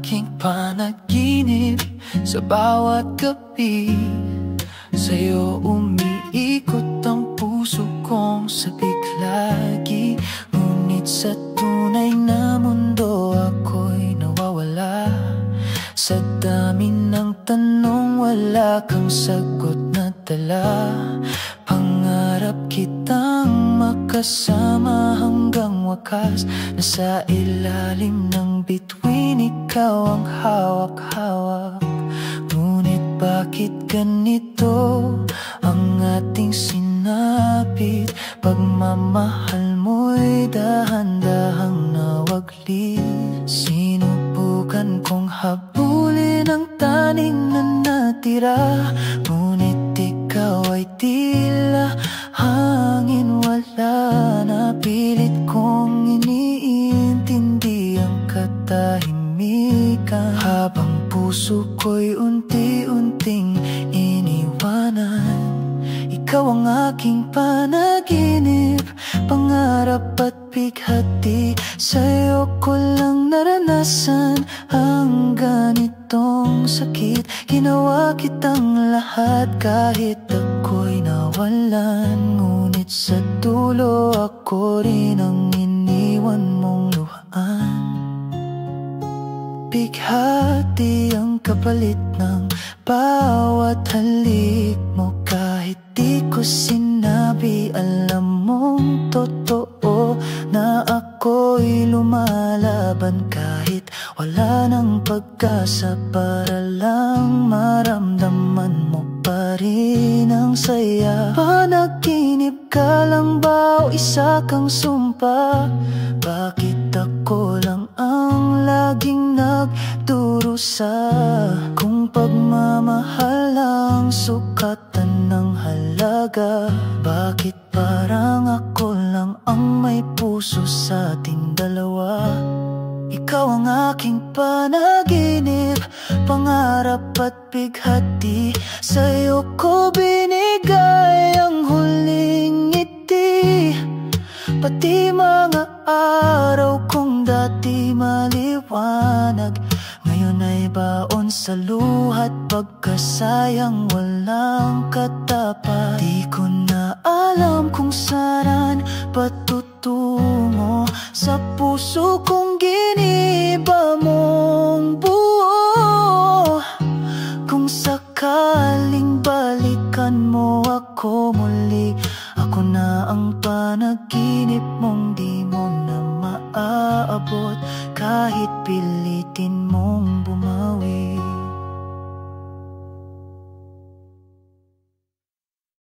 aking panaginip sa bawat gabi. Sa'yo umiikot ang puso kong sabik lagi. Ngunit sa tunay na mundo ako'y nawawala. Sa dami ng tanong wala kang sagot na dala. Pangarap kitang makasama hanggang wakas. Nasa ilalim ng bituin ikaw ang hawak-hawak. Ngunit bakit ganito ang ating sinapit? Pagmamahal mo'y dahan-dahang nawaglit. Sinubukan kong habulin ang taning na natira, ngunit ikaw ay tila hangin, wala na. Pilit kong iniintindi ang katahimikan, habang puso ko'y unti-unting iniwanan. Ikaw ang aking panaginip, pangarap at bighati. Sa'yo ko lang naranasan ang ganitong sakit. Ginawa kitang lahat kahit ako'y nawalan. Ngunit sa dulo ako rin ang iniwan mong luhaan. Bighati ang kapalit ng bawat halik mo. Kahit di ko sinabi, alam mong totoo na ako'y lumalaban. Kahit wala nang pag-asa, para lang maramdaman mo pa rin ang saya. Panaginip ka lang ba o isa kang sumpa? Bakit ako lang ang laging nagdurusa? Kung pagmamahal ang sukatan ng halaga, bakit parang ako lang ang may puso sa ating dalawa? Ikaw ang aking panaginip, pangarap at bighati. Sa'yo ko binigay ang huling ngiti. Pati mga araw kong dati maliwanag, ngayon ay baon sa luha't pagkasayang walang katapat. Di ko na alam kung saan patutungo sa puso kong giniba mong buo. Kung sakaling balikan mo ako muli, ako na ang panaginip mong di mo na maaabot. Kahit pilitin mong